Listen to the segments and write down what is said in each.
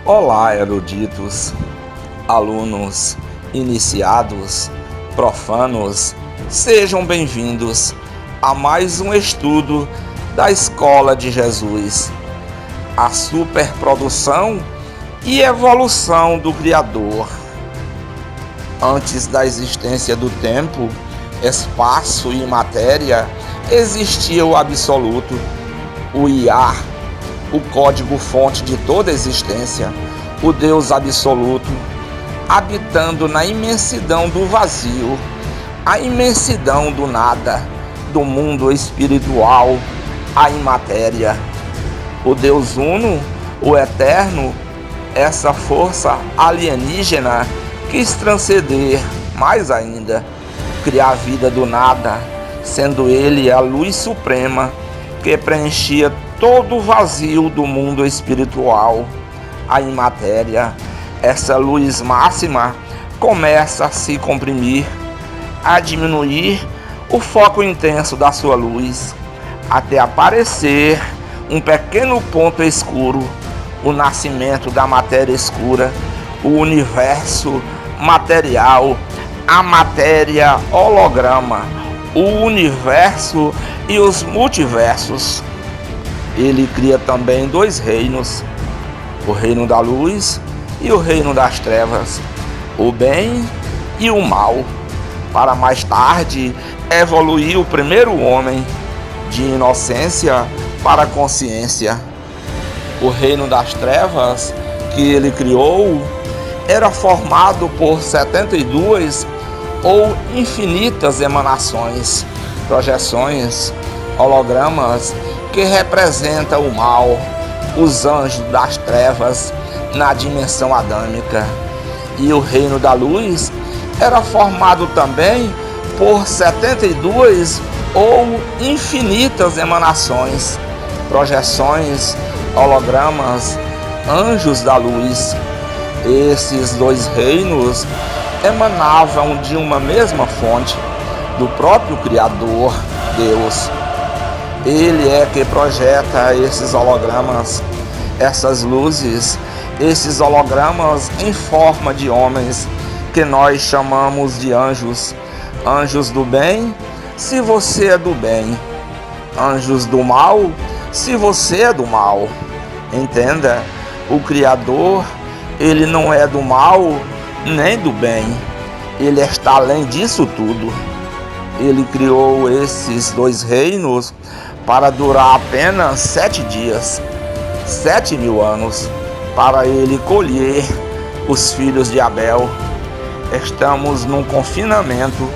Olá, eruditos, alunos, iniciados, profanos, sejam bem-vindos a mais um estudo da Escola de Jesus, a superprodução e evolução do Criador. Antes da existência do tempo, espaço e matéria, existia o absoluto, o Iá, o código-fonte de toda existência, o Deus absoluto, habitando na imensidão do vazio, a imensidão do nada, do mundo espiritual, a imatéria. O Deus Uno, o Eterno, essa força alienígena quis transcender mais ainda, criar a vida do nada, sendo Ele a luz suprema que preenchia todo o vazio do mundo espiritual, a imatéria. Essa luz máxima começa a se comprimir, a diminuir o foco intenso da sua luz, até aparecer um pequeno ponto escuro, o nascimento da matéria escura, o universo material, a matéria holograma, o universo e os multiversos. Ele cria também dois reinos, o reino da luz e o reino das trevas, o bem e o mal, para mais tarde evoluir o primeiro homem, de inocência para consciência. O reino das trevas que ele criou era formado por 72 ou infinitas emanações, projeções, hologramas, que representa o mal, os anjos das trevas na dimensão adâmica. E o reino da luz era formado também por 72 ou infinitas emanações, projeções, hologramas, anjos da luz. Esses dois reinos emanavam de uma mesma fonte, do próprio Criador, Deus. Ele é que projeta esses hologramas, essas luzes, esses hologramas em forma de homens, que nós chamamos de anjos. Anjos do bem, se você é do bem. Anjos do mal, se você é do mal. Entenda, o Criador, ele não é do mal nem do bem. Ele está além disso tudo. Ele criou esses dois reinos para durar apenas 7 dias, 7.000 anos, para ele colher os filhos de Abel. Estamos num confinamento,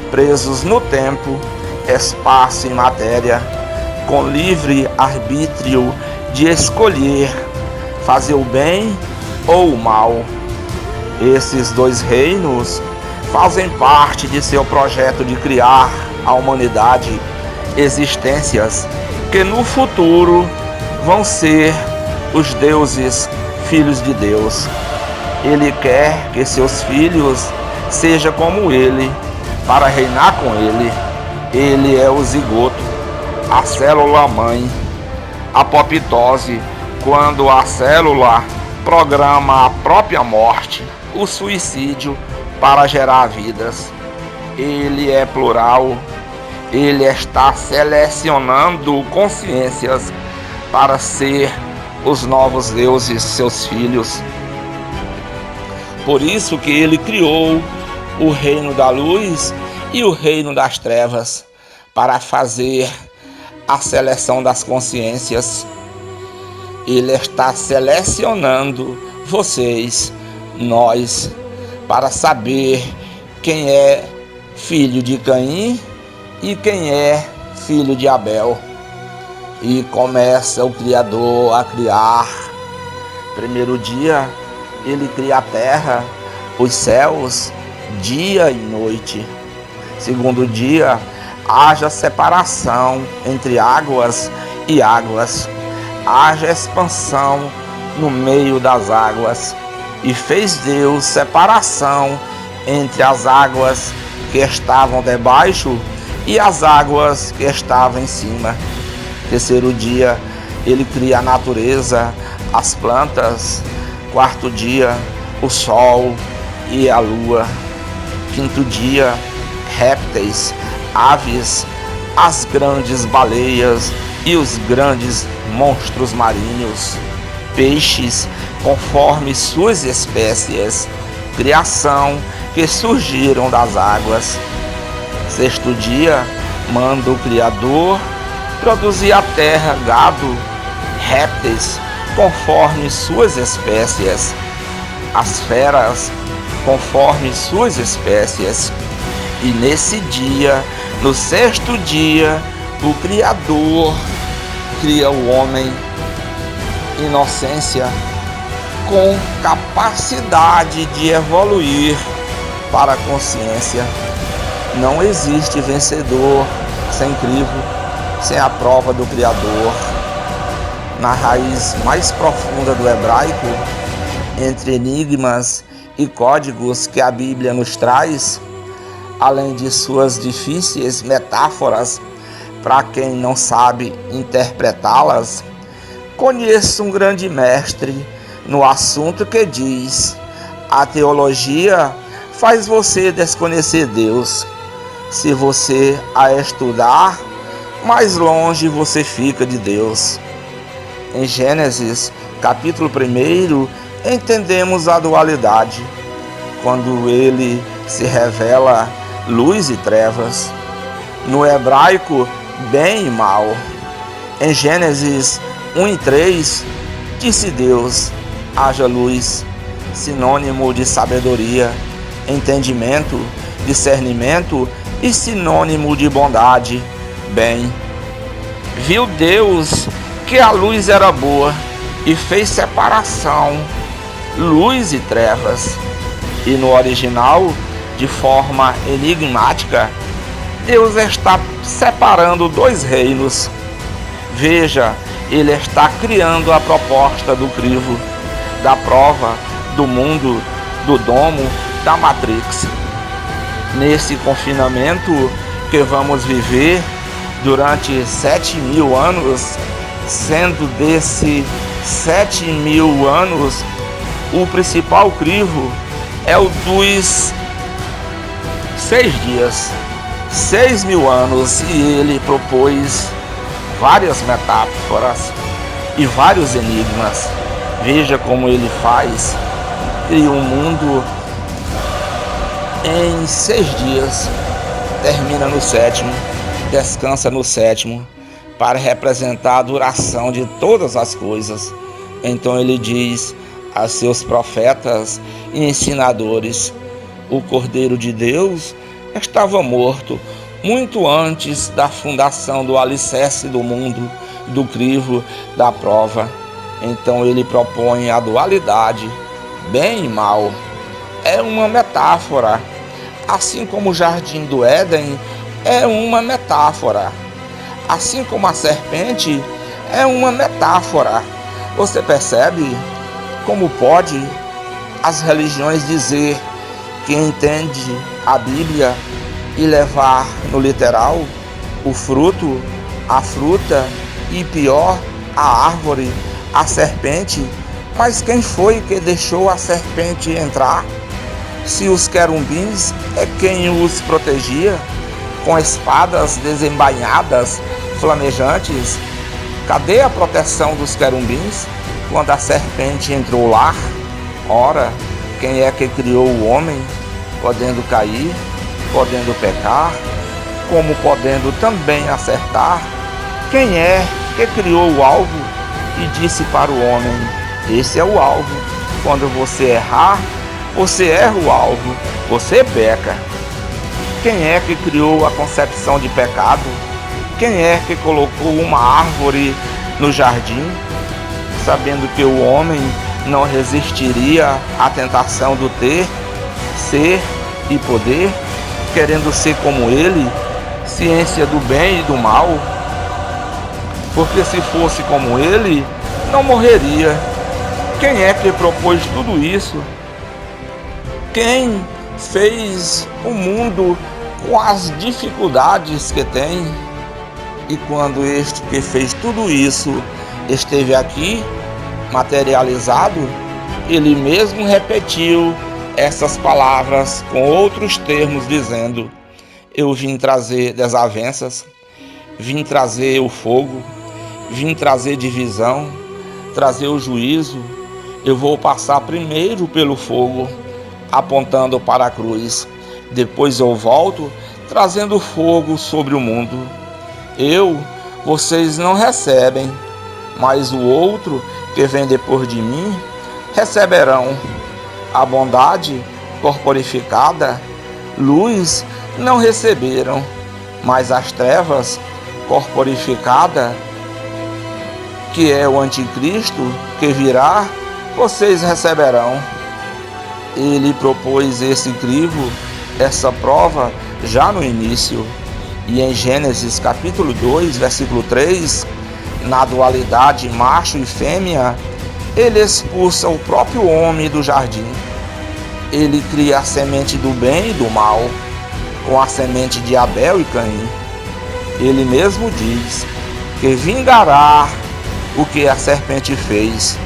presos no tempo, espaço e matéria, com livre arbítrio de escolher fazer o bem ou o mal. Esses dois reinos fazem parte de seu projeto de criar a humanidade, existências que no futuro vão ser os deuses, filhos de Deus. Ele quer que seus filhos sejam como ele, para reinar com ele. Ele é o zigoto, a célula-mãe, a apoptose, quando a célula programa a própria morte, o suicídio, para gerar vidas. Ele é plural. Ele está selecionando consciências para ser os novos deuses, seus filhos. Por isso que ele criou o reino da luz e o reino das trevas, para fazer a seleção das consciências. Ele está selecionando vocês, nós, para saber quem é filho de Caim e quem é filho de Abel. E começa o Criador a criar. Primeiro dia, ele cria a terra, os céus, dia e noite. Segundo dia, haja separação entre águas e águas. Haja expansão no meio das águas. E fez Deus separação entre as águas que estavam debaixo e as águas que estavam em cima. Terceiro dia, ele cria a natureza, as plantas, Quarto dia, o sol e a lua. Quinto dia, répteis, aves, as grandes baleias e os grandes monstros marinhos, peixes conforme suas espécies, criação que surgiram das águas. Sexto dia, manda o Criador produzir a terra gado, répteis conforme suas espécies, as feras conforme suas espécies. E nesse dia, no sexto dia, o Criador cria o homem, inocência, com capacidade de evoluir para a consciência. Não existe vencedor sem crivo, sem a prova do Criador. Na raiz mais profunda do hebraico, entre enigmas e códigos que a Bíblia nos traz, além de suas difíceis metáforas para quem não sabe interpretá-las, conheço um grande mestre no assunto que diz: a teologia faz você desconhecer Deus. Se você a estudar, mais longe você fica de Deus. Em Gênesis, capítulo 1, entendemos a dualidade, quando ele se revela luz e trevas. No hebraico, bem e mal. Em Gênesis 1:3, disse Deus: haja luz, sinônimo de sabedoria, entendimento, discernimento e sinônimo de bondade, bem. Viu Deus que a luz era boa e fez separação, luz e trevas. E no original, de forma enigmática, Deus está separando dois reinos. Veja, ele está criando a proposta do crivo, da prova, do mundo, do domo, da Matrix. Nesse confinamento que vamos viver durante 7.000 anos, sendo desse 7.000 anos, o principal crivo é o dos 6 dias, 6.000 anos, e ele propôs várias metáforas e vários enigmas. Veja como ele faz: cria um mundo em 6 dias, termina no 7º, descansa no 7º, para representar a duração de todas as coisas. Então ele diz a seus profetas e ensinadores: o Cordeiro de Deus estava morto muito antes da fundação do alicerce do mundo, do crivo, da prova. Então ele propõe a dualidade, bem e mal. É uma metáfora, assim como o jardim do Éden é uma metáfora, assim como a serpente é uma metáfora. Você percebe como pode as religiões dizer que entende a Bíblia e levar no literal o fruto, a fruta e, pior, a árvore, a serpente? Mas quem foi que deixou a serpente entrar? Se os querubins é quem os protegia, com espadas desembainhadas, flamejantes, cadê a proteção dos querubins quando a serpente entrou lá? Ora, quem é que criou o homem, podendo cair, podendo pecar, como podendo também acertar? Quem é que criou o alvo e disse para o homem: esse é o alvo, quando você errar, você erra o alvo, você peca? Quem é que criou a concepção de pecado? Quem é que colocou uma árvore no jardim, sabendo que o homem não resistiria à tentação do ter, ser e poder, querendo ser como ele, ciência do bem e do mal? Porque se fosse como ele, não morreria. Quem é que propôs tudo isso? Quem fez o mundo com as dificuldades que tem? E quando este que fez tudo isso esteve aqui, materializado, ele mesmo repetiu essas palavras com outros termos, dizendo: eu vim trazer desavenças, vim trazer o fogo, vim trazer divisão, trazer o juízo. Eu vou passar primeiro pelo fogo, apontando para a cruz. Depois eu volto, trazendo fogo sobre o mundo. Vocês não recebem, mas o outro que vem depois de mim, receberão. A bondade corporificada, luz, não receberam, mas as trevas corporificada, que é o anticristo que virá, vocês receberão. Ele propôs esse crivo, essa prova, já no início. E em Gênesis capítulo 2, versículo 3, na dualidade macho e fêmea, ele expulsa o próprio homem do jardim. Ele cria a semente do bem e do mal, com a semente de Abel e Caim. Ele mesmo diz que vingará o que a serpente fez,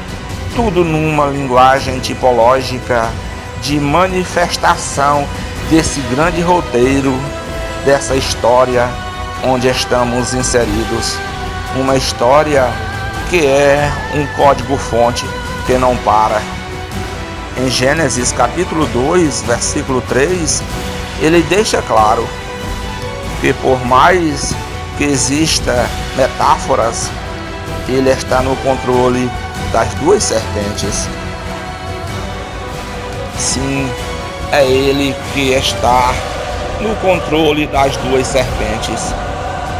tudo numa linguagem tipológica de manifestação desse grande roteiro, dessa história onde estamos inseridos. Uma história que é um código-fonte que não para. Em Gênesis capítulo 2, versículo 3, ele deixa claro que por mais que exista metáforas, ele está no controle das duas serpentes. Sim, é ele que está no controle das duas serpentes.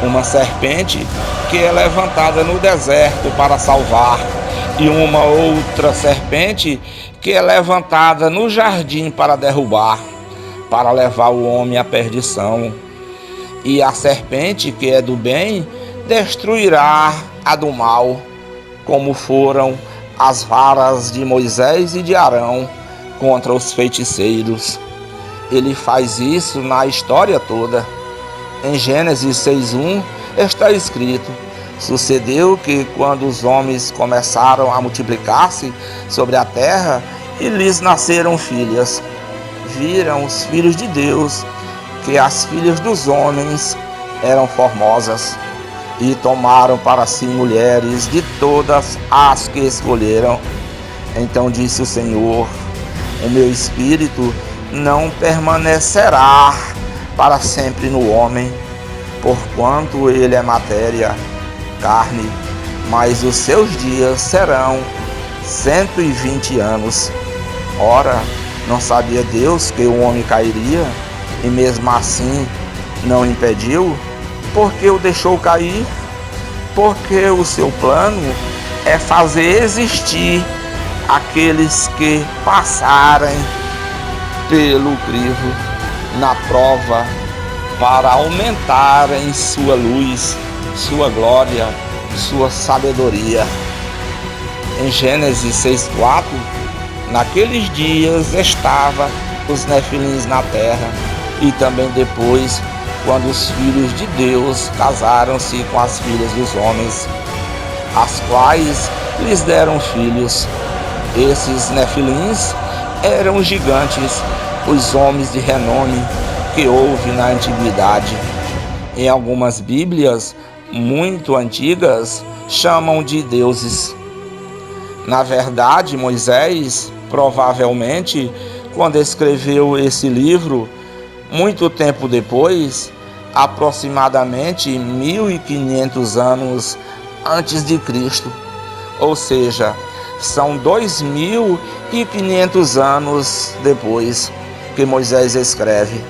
Uma serpente que é levantada no deserto para salvar, e uma outra serpente que é levantada no jardim para derrubar, para levar o homem à perdição. E a serpente que é do bem destruirá a do mal, como foram as varas de Moisés e de Arão contra os feiticeiros. Ele faz isso na história toda. Em Gênesis 6:1 está escrito: sucedeu que quando os homens começaram a multiplicar-se sobre a terra e lhes nasceram filhas, viram os filhos de Deus que as filhas dos homens eram formosas, e tomaram para si mulheres de todas as que escolheram. Então disse o Senhor: o meu espírito não permanecerá para sempre no homem, porquanto ele é matéria, carne, mas os seus dias serão 120 anos. Ora, não sabia Deus que o homem cairia, e mesmo assim não impediu? Porque o deixou cair? Porque o seu plano é fazer existir aqueles que passarem pelo crivo na prova, para aumentarem sua luz, sua glória, sua sabedoria. Em Gênesis 6:4, naqueles dias estavam os nefilins na terra, e também depois, quando os filhos de Deus casaram-se com as filhas dos homens, as quais lhes deram filhos. Esses nefilins eram os gigantes, os homens de renome que houve na antiguidade. Em algumas Bíblias muito antigas chamam de deuses. Na verdade, Moisés, provavelmente, quando escreveu esse livro, muito tempo depois, aproximadamente 1500 anos antes de Cristo, ou seja, são 2500 anos depois que Moisés escreve.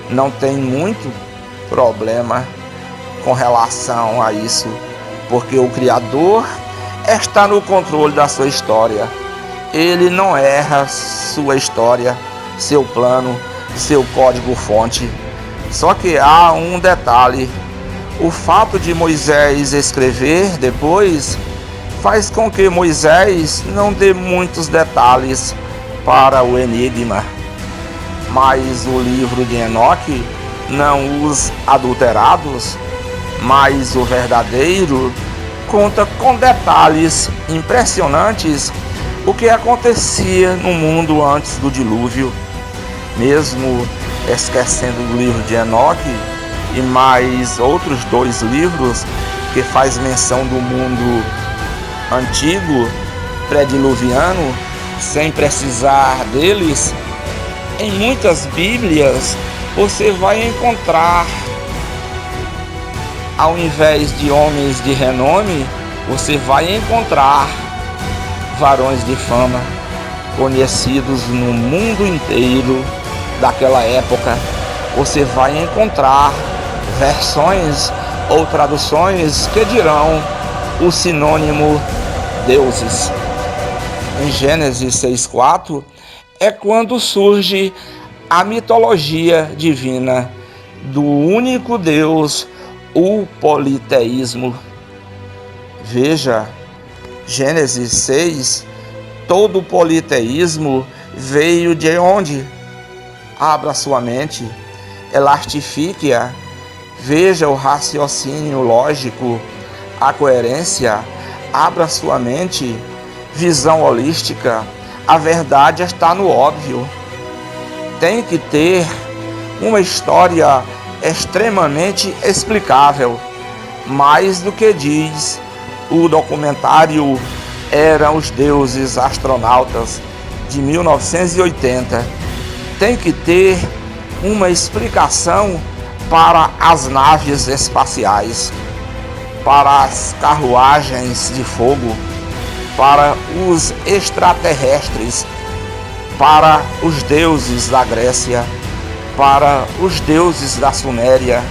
Não tem muito problema com relação a isso, porque o Criador está no controle da sua história. Ele não erra sua história, seu plano, seu código-fonte. Só que há um detalhe: o fato de Moisés escrever depois faz com que Moisés não dê muitos detalhes para o enigma. Mas o livro de Enoque, não os adulterados, mas o verdadeiro, conta com detalhes impressionantes o que acontecia no mundo antes do dilúvio, mesmo esquecendo do livro de Enoque e mais outros 2 livros que faz menção do mundo antigo, pré-diluviano, sem precisar deles. Em muitas Bíblias você vai encontrar, ao invés de homens de renome, você vai encontrar varões de fama, conhecidos no mundo inteiro daquela época. Você vai encontrar versões ou traduções que dirão o sinônimo deuses. Em Gênesis 6:4 é quando surge a mitologia divina do único Deus, o politeísmo. Veja, Gênesis 6, todo o politeísmo veio de onde? Abra sua mente, elastifique-a, veja o raciocínio lógico, a coerência, abra sua mente, visão holística, a verdade está no óbvio. Tem que ter uma história extremamente explicável, mais do que diz o documentário Eram os Deuses Astronautas, de 1980. Tem que ter uma explicação para as naves espaciais, para as carruagens de fogo, para os extraterrestres, para os deuses da Grécia, para os deuses da Suméria,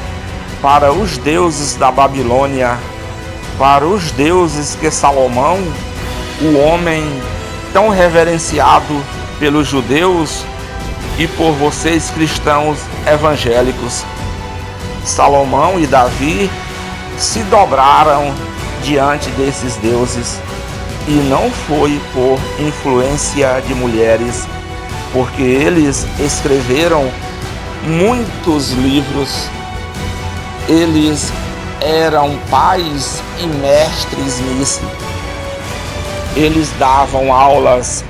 para os deuses da Babilônia, para os deuses que Salomão, o homem tão reverenciado pelos judeus e por vocês cristãos evangélicos, Salomão e Davi se dobraram diante desses deuses, e não foi por influência de mulheres, porque eles escreveram muitos livros, eles eram pais e mestres nisso. Eles davam aulas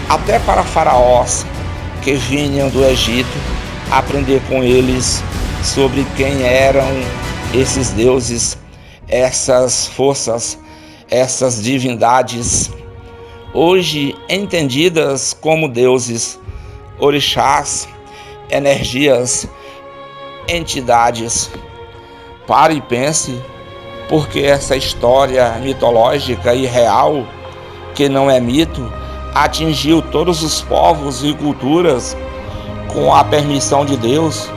até para faraós que vinham do Egito aprender com eles sobre quem eram esses deuses, essas forças, essas divindades, hoje entendidas como deuses, orixás, energias, entidades. Pare e pense, porque essa história mitológica e real, que não é mito, atingiu todos os povos e culturas com a permissão de Deus,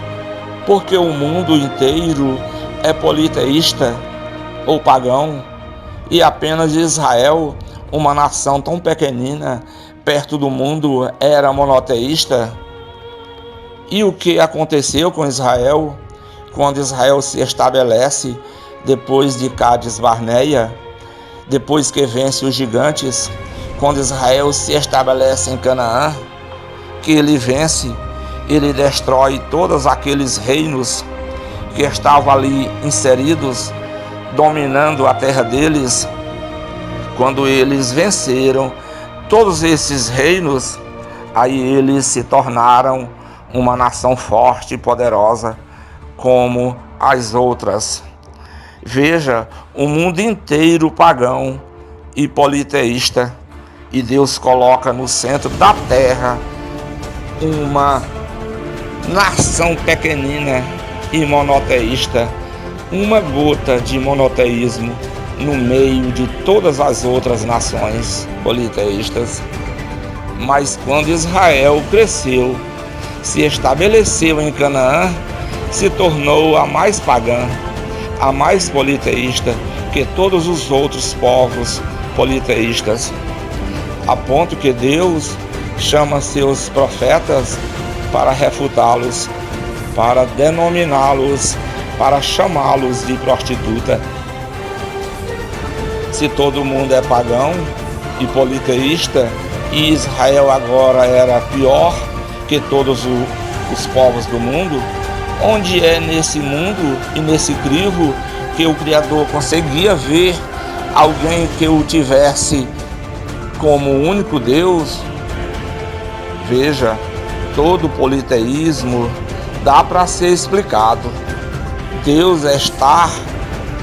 porque o mundo inteiro é politeísta ou pagão, e apenas Israel, uma nação tão pequenina, perto do mundo, era monoteísta. E o que aconteceu com Israel, quando Israel se estabelece depois de Cádiz Barneia, depois que vence os gigantes, quando Israel se estabelece em Canaã, que ele vence, ele destrói todos aqueles reinos que estavam ali inseridos, dominando a terra deles. Quando eles venceram todos esses reinos, aí eles se tornaram uma nação forte e poderosa, como as outras. Veja, o mundo inteiro pagão e politeísta, e Deus coloca no centro da terra uma nação pequenina e monoteísta, uma gota de monoteísmo no meio de todas as outras nações politeístas. Mas quando Israel cresceu, se estabeleceu em Canaã, se tornou a mais pagã, a mais politeísta que todos os outros povos politeístas, a ponto que Deus chama seus profetas para refutá-los, para denominá-los, para chamá-los de prostituta. Se todo mundo é pagão e politeísta, e Israel agora era pior que todos os povos do mundo, onde é nesse mundo e nesse crivo que o Criador conseguia ver alguém que o tivesse como o único Deus. Veja, todo politeísmo dá para ser explicado. Deus está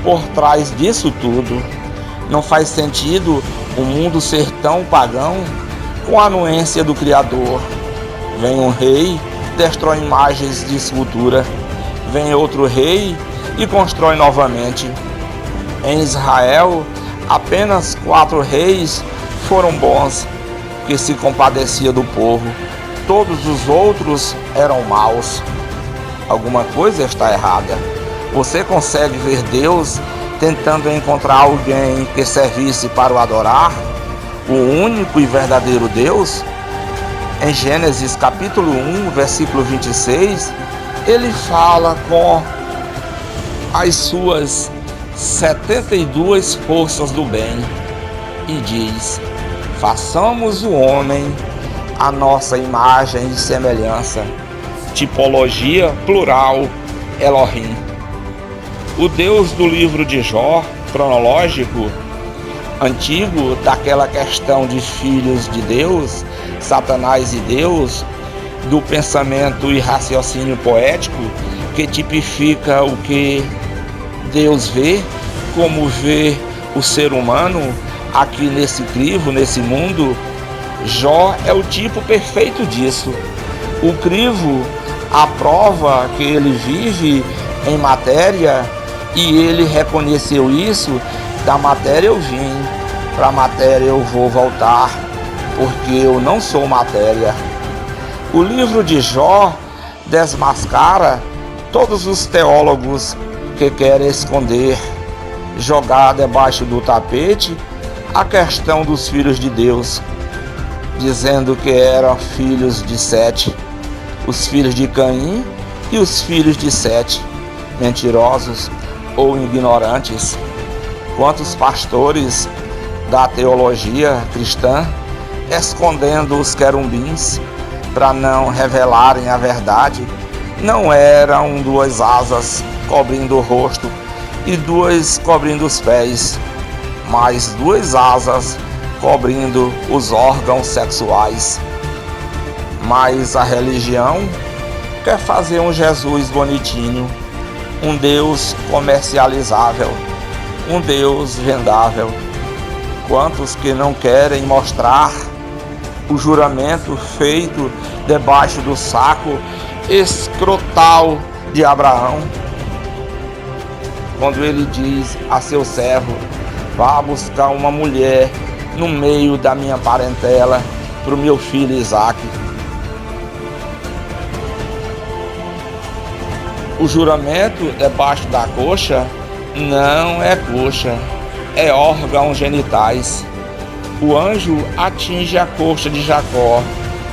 por trás disso tudo. Não faz sentido o mundo ser tão pagão com a anuência do Criador. Vem um rei, destrói imagens de escultura. Vem outro rei e constrói novamente. Em Israel, apenas 4 reis foram bons, que se compadecia do povo. Todos os outros eram maus. Alguma coisa está errada. Você consegue ver Deus tentando encontrar alguém que servisse para o adorar, o único e verdadeiro Deus? Em Gênesis capítulo 1, versículo 26, ele fala com as suas 72 forças do bem e diz: façamos o homem a nossa imagem e semelhança. Tipologia plural, Elohim. O Deus do livro de Jó, cronológico, antigo, daquela questão de filhos de Deus, Satanás e Deus, do pensamento e raciocínio poético, que tipifica o que Deus vê, como vê o ser humano aqui nesse crivo, nesse mundo. Jó é o tipo perfeito disso. O crivo, a prova que ele vive em matéria, e ele reconheceu isso. Da matéria eu vim, para a matéria eu vou voltar, porque eu não sou matéria. O livro de Jó desmascara todos os teólogos que querem esconder, jogar debaixo do tapete a questão dos filhos de Deus, dizendo que eram filhos de Sete, os filhos de Caim e os filhos de Sete, mentirosos ou ignorantes. Quantos pastores da teologia cristã escondendo os querubins para não revelarem a verdade? Não eram 2 asas cobrindo o rosto e 2 cobrindo os pés, mas 2 asas cobrindo os órgãos sexuais. Mas a religião quer fazer um Jesus bonitinho, um Deus comercializável, um Deus vendável. Quantos que não querem mostrar o juramento feito debaixo do saco escrotal de Abraão, quando ele diz a seu servo: vá buscar uma mulher no meio da minha parentela para o meu filho Isaque. O juramento debaixo da coxa não é coxa, é órgãos genitais. O anjo atinge a coxa de Jacó,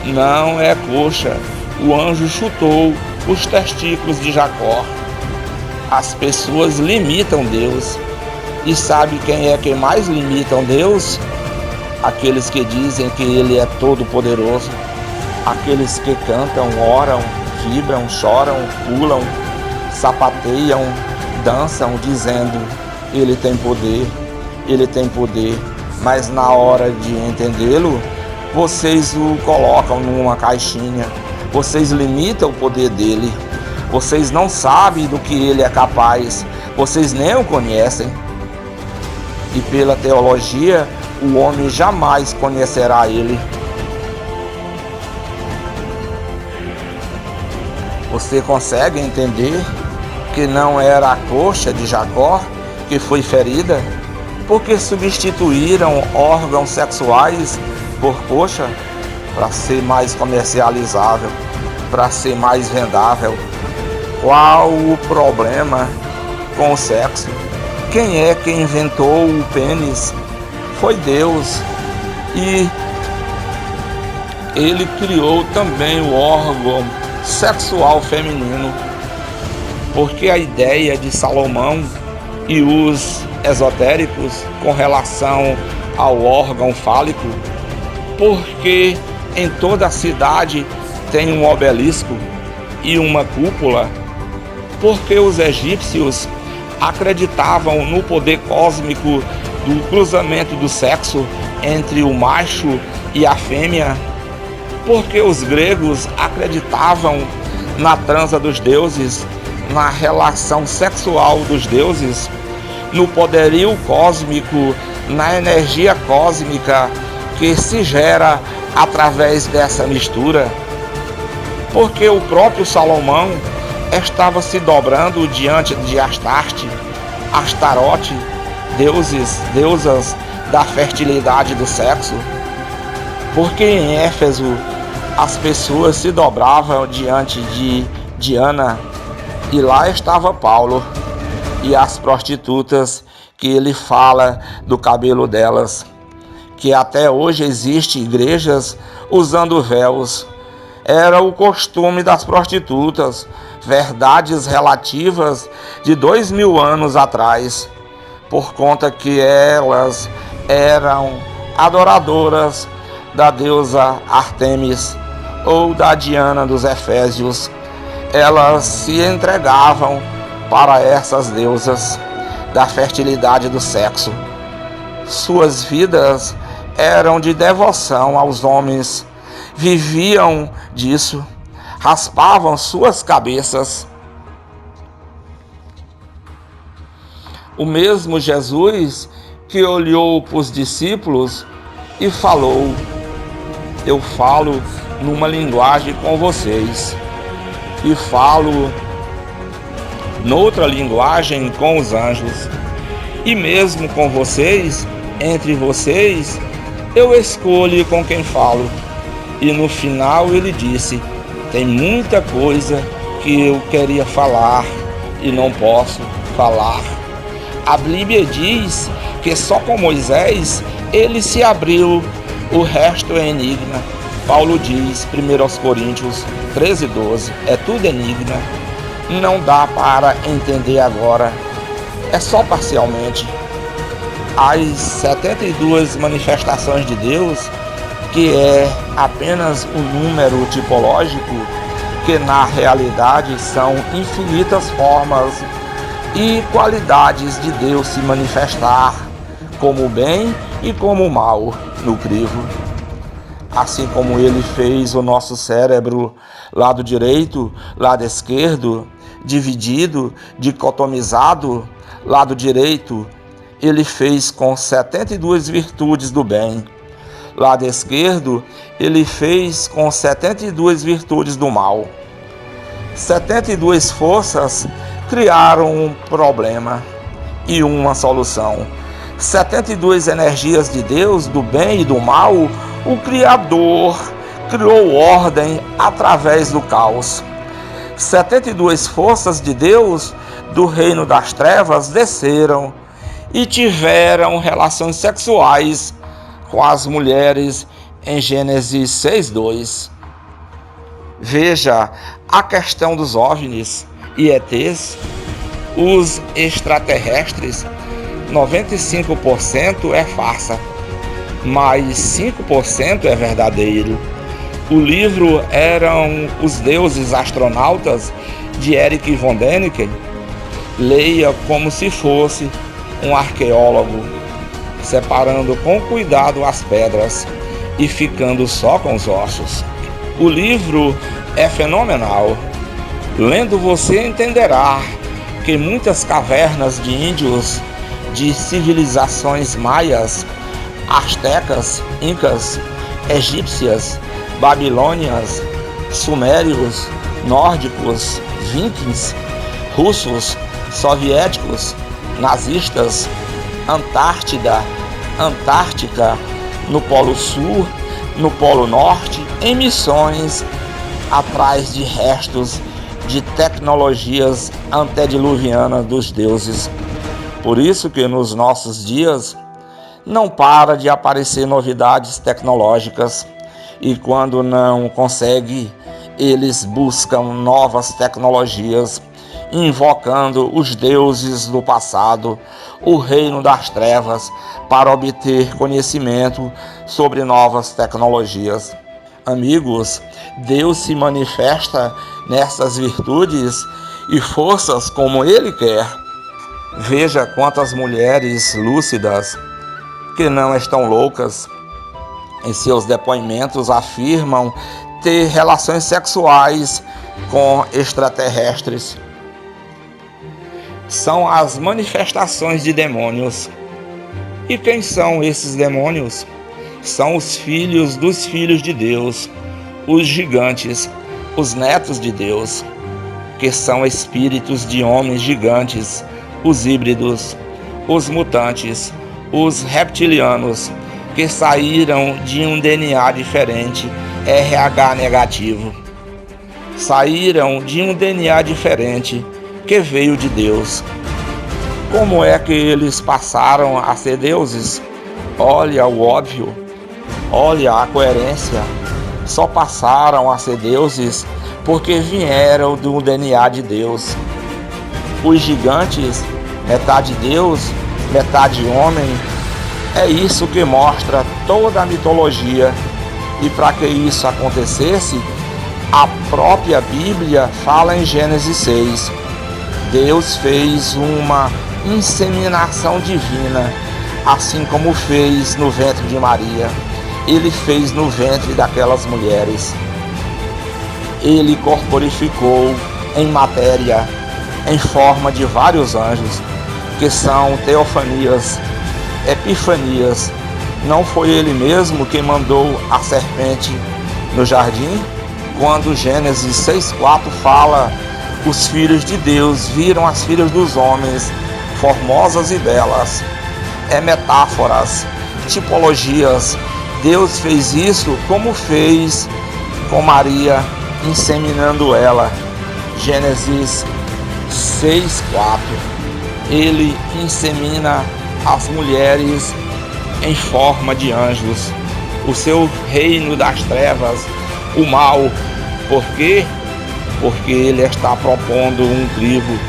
não é coxa. O anjo chutou os testículos de Jacó. As pessoas limitam Deus. E sabe quem é que mais limitam Deus? Aqueles que dizem que Ele é todo-poderoso. Aqueles que cantam, oram, vibram, choram, pulam, sapateiam, dançam, dizendo: Ele tem poder, Ele tem poder. Mas na hora de entendê-lo, vocês o colocam numa caixinha. Vocês limitam o poder dele. Vocês não sabem do que ele é capaz. Vocês nem o conhecem. E pela teologia, o homem jamais conhecerá ele. Você consegue entender que não era a coxa de Jacó que foi ferida? Porque substituíram órgãos sexuais por coxa para ser mais comercializável, para ser mais vendável. Qual o problema com o sexo? Quem é que inventou o pênis? Foi Deus. E ele criou também o órgão sexual feminino, porque a ideia de Salomão e os esotéricos com relação ao órgão fálico, porque em toda a cidade tem um obelisco e uma cúpula, porque os egípcios acreditavam no poder cósmico do cruzamento do sexo entre o macho e a fêmea, porque os gregos acreditavam na transa dos deuses, na relação sexual dos deuses, no poderio cósmico, na energia cósmica que se gera através dessa mistura. Porque o próprio Salomão estava se dobrando diante de Astarte, Astarote, deusas da fertilidade do sexo. Porque em Éfeso as pessoas se dobravam diante de Diana, e lá estava Paulo e as prostitutas que ele fala do cabelo delas, que até hoje existem igrejas usando véus. Era o costume das prostitutas, verdades relativas de 2000 anos atrás, por conta que elas eram adoradoras da deusa Ártemis ou da Diana dos Efésios. Elas se entregavam para essas deusas da fertilidade do sexo. Suas vidas eram de devoção aos homens, viviam disso, raspavam suas cabeças. O mesmo Jesus que olhou para os discípulos e falou: eu falo numa linguagem com vocês e falo noutra linguagem com os anjos, e mesmo com vocês, entre vocês, eu escolho com quem falo. E no final ele disse: tem muita coisa que eu queria falar e não posso falar. A Bíblia diz que só com Moisés ele se abriu, o resto é enigma. Paulo diz, 1 Coríntios 13:12, é tudo enigma. Não dá para entender agora, é só parcialmente. As 72 manifestações de Deus, que é apenas um número tipológico, que na realidade são infinitas formas e qualidades de Deus se manifestar, como o bem e como o mal no crivo. Assim como ele fez o nosso cérebro, lado direito, lado esquerdo, dividido, dicotomizado, lado direito, ele fez com 72 virtudes do bem. Lado esquerdo, ele fez com 72 virtudes do mal. 72 forças criaram um problema e uma solução. 72 energias de Deus, do bem e do mal, o Criador criou ordem através do caos. 72 forças de Deus, do reino das trevas, desceram e tiveram relações sexuais com as mulheres em Gênesis 6:2. Veja a questão dos OVNIs e ETs, os extraterrestres, 95% é farsa, mas 5% é verdadeiro. O livro Eram os Deuses Astronautas, de Erich von Däniken. Leia como se fosse um arqueólogo, separando com cuidado as pedras e ficando só com os ossos. O livro é fenomenal. Lendo você entenderá que muitas cavernas de índios, de civilizações maias, astecas, incas, egípcias, babilônias, sumérios, nórdicos, vikings, russos, soviéticos, nazistas, Antártica, no Polo Sul, no Polo Norte, em missões atrás de restos de tecnologias antediluvianas dos deuses. Por isso que nos nossos dias não para de aparecer novidades tecnológicas, e quando não consegue, eles buscam novas tecnologias, invocando os deuses do passado, o reino das trevas, para obter conhecimento sobre novas tecnologias. Amigos, Deus se manifesta nessas virtudes e forças como Ele quer. Veja quantas mulheres lúcidas, que não estão loucas, em seus depoimentos afirmam ter relações sexuais com extraterrestres. São as manifestações de demônios. E quem são esses demônios? São os filhos dos filhos de Deus, os gigantes, os netos de Deus, que são espíritos de homens gigantes, os híbridos, os mutantes, os reptilianos, que saíram de um DNA diferente, RH negativo. Saíram de um DNA diferente, que veio de Deus. Como é que eles passaram a ser deuses? Olha o óbvio, olha a coerência. Só passaram a ser deuses porque vieram do DNA de Deus. Os gigantes, metade Deus, metade homem, é isso que mostra toda a mitologia. E para que isso acontecesse, a própria Bíblia fala em Gênesis 6. Deus fez uma inseminação divina, assim como fez no ventre de Maria. Ele fez no ventre daquelas mulheres. Ele corporificou em matéria, em forma de vários anjos, que são teofanias, epifanias. Não foi ele mesmo quem mandou a serpente no jardim? Quando Gênesis 6,4 fala: os filhos de Deus viram as filhas dos homens, formosas e belas. É metáforas, tipologias. Deus fez isso como fez com Maria, inseminando ela. Gênesis 6,4. Ele insemina as mulheres em forma de anjos. O seu reino das trevas, o mal. Por quê? Porque ele está propondo um crivo,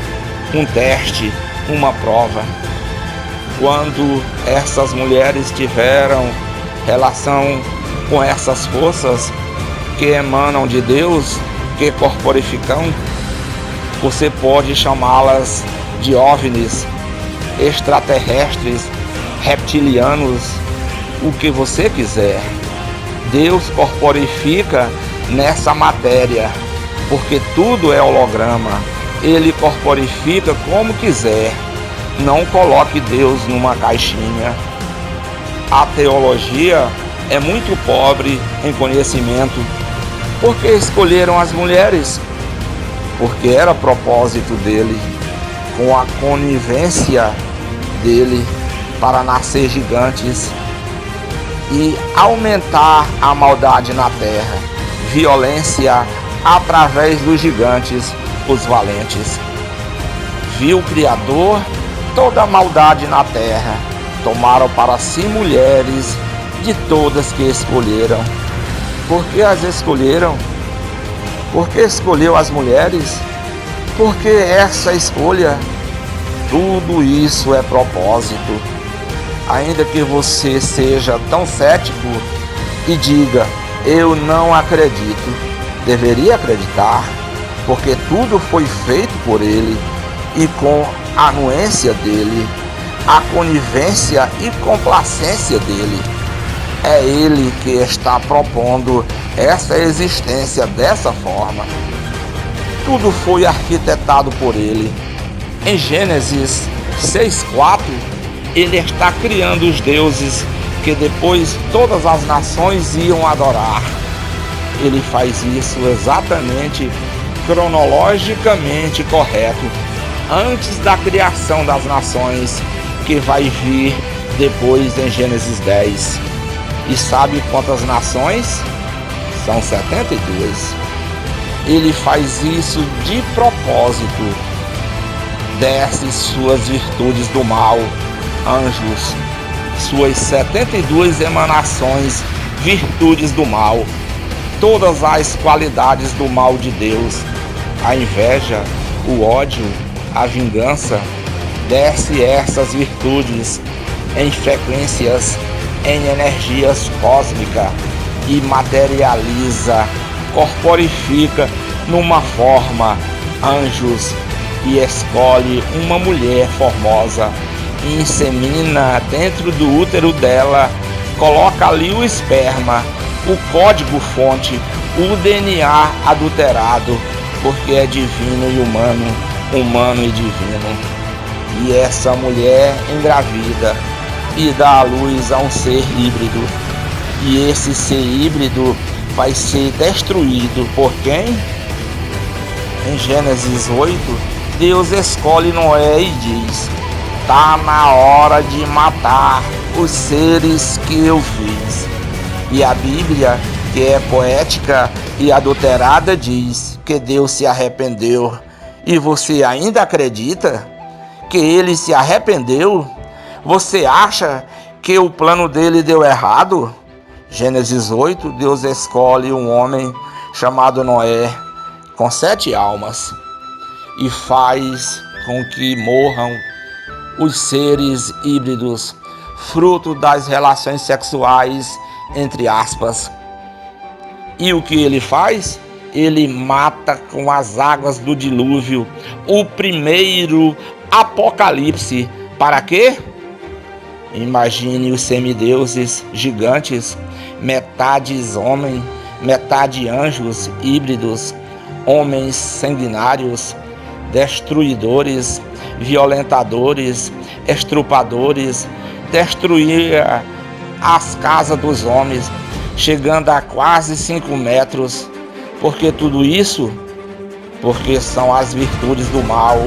um teste, uma prova. Quando essas mulheres tiveram relação com essas forças que emanam de Deus, que corporificam, você pode chamá-las de OVNIs, extraterrestres, reptilianos, o que você quiser. Deus corporifica nessa matéria, porque tudo é holograma. Ele corporifica como quiser. Não coloque Deus numa caixinha. A teologia é muito pobre em conhecimento. Por que escolheram as mulheres? Porque era propósito dele, com a conivência dele, para nascer gigantes e aumentar a maldade na terra. Violência através dos gigantes, os valentes. Viu o Criador toda a maldade na terra. Tomaram para si mulheres de todas que escolheram. Por que as escolheram? Por que escolheu as mulheres? Porque essa escolha, tudo isso é propósito. Ainda que você seja tão cético e diga: eu não acredito, deveria acreditar, porque tudo foi feito por ele e com a anuência dele, a conivência e complacência dele. É ele que está propondo essa existência dessa forma. Tudo foi arquitetado por ele. Em Gênesis 6,4, ele está criando os deuses que depois todas as nações iam adorar. Ele faz isso exatamente, cronologicamente correto, antes da criação das nações, que vai vir depois em Gênesis 10. E sabe quantas nações? São 72. Ele faz isso de propósito. Desce suas virtudes do mal, anjos, suas 72 emanações, virtudes do mal, todas as qualidades do mal de Deus, a inveja, o ódio, a vingança. Desce essas virtudes em frequências, em energias cósmicas e materializa, corporifica numa forma anjos, e escolhe uma mulher formosa, e insemina dentro do útero dela, coloca ali o esperma, o código-fonte, o DNA adulterado, porque é divino e humano, humano e divino. E essa mulher engravida e dá à luz a um ser híbrido. E esse ser híbrido vai ser destruído por quem? Em Gênesis 8, Deus escolhe Noé e diz: tá na hora de matar os seres que eu fiz. E a Bíblia, que é poética e adulterada, diz que Deus se arrependeu. E você ainda acredita que ele se arrependeu? Você acha que o plano dele deu errado? Gênesis 8, Deus escolhe um homem chamado Noé, com 7 almas, e faz com que morram os seres híbridos, fruto das relações sexuais, entre aspas. E o que ele faz? Ele mata com as águas do dilúvio o primeiro apocalipse. Para quê? Imagine os semideuses gigantes, metades homem, metade anjos híbridos, homens sanguinários, destruidores, violentadores, estrupadores, destruir as casas dos homens, chegando a quase 5 metros. Porque tudo isso? Porque são as virtudes do mal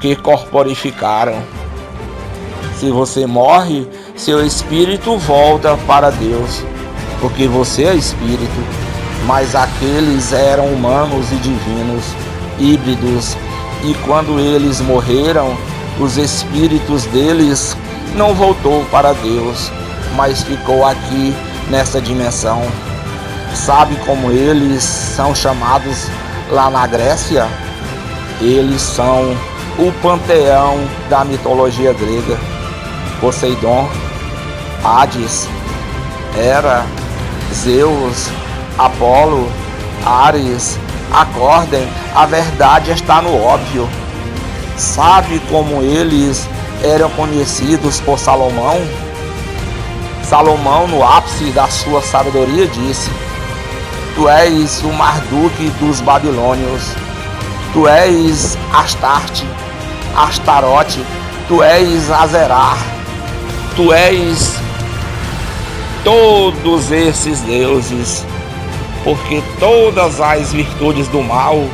que corporificaram. Se você morre, seu espírito volta para Deus, porque você é espírito, mas aqueles eram humanos e divinos, híbridos, e quando eles morreram, os espíritos deles não voltou para Deus, mas ficou aqui nessa dimensão. Sabe como eles são chamados lá na Grécia? Eles são o panteão da mitologia grega. Poseidon, Hades, Hera, Zeus, Apolo, Ares. Acordem, a verdade está no óbvio. Sabe como eles eram conhecidos por Salomão? Salomão, no ápice da sua sabedoria, disse: tu és o Marduk dos babilônios, tu és Astarte, Astarote, tu és Azerá, tu és todos esses deuses, porque todas as virtudes do mal,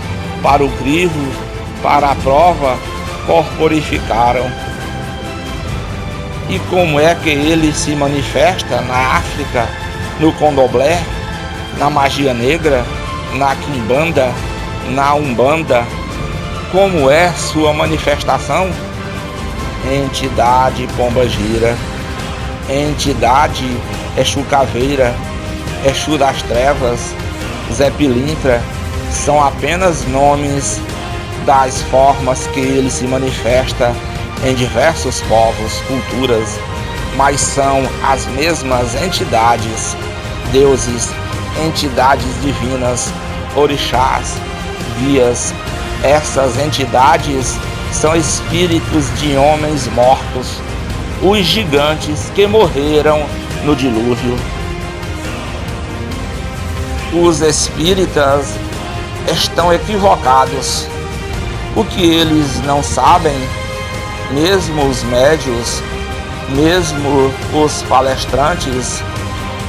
para o crivo, para a prova, corporificaram. E como é que ele se manifesta na África, no Candomblé, na magia negra, na quimbanda, na umbanda? Como é sua manifestação? Entidade pombagira, entidade Exu Caveira, Exu das Trevas, Zé Pilintra, são apenas nomes das formas que ele se manifesta em diversos povos, culturas, mas são as mesmas entidades, deuses, entidades divinas, orixás, guias. Essas entidades são espíritos de homens mortos, os gigantes que morreram no dilúvio. Os espíritas estão equivocados. O que eles não sabem, mesmo os médios, mesmo os palestrantes,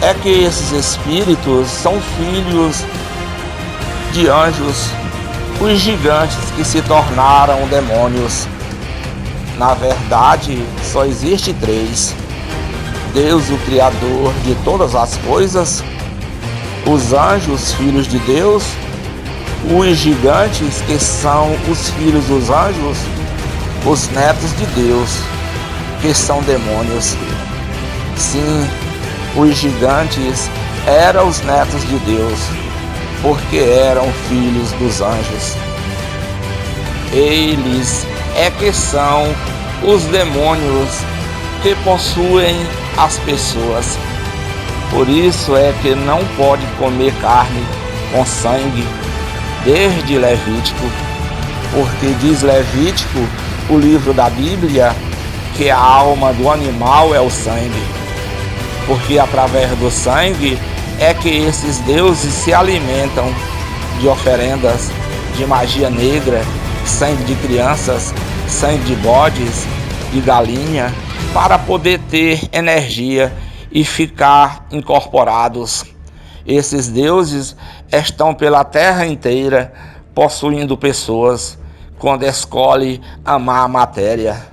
é que esses espíritos são filhos de anjos, os gigantes que se tornaram demônios. Na verdade, só existe 3: Deus, o Criador de todas as coisas, os anjos, filhos de Deus, os gigantes, que são os filhos dos anjos, os netos de Deus, que são demônios. Sim, os gigantes eram os netos de Deus, porque eram filhos dos anjos. Eles é que são os demônios que possuem as pessoas. Por isso é que não pode comer carne com sangue, desde Levítico. porque diz Levítico, o livro da Bíblia, que a alma do animal é o sangue, porque através do sangue é que esses deuses se alimentam de oferendas, de magia negra, sangue de crianças, sangue de bodes, de galinha, para poder ter energia e ficar incorporados. Esses deuses estão pela terra inteira, possuindo pessoas, quando escolhe amar a matéria.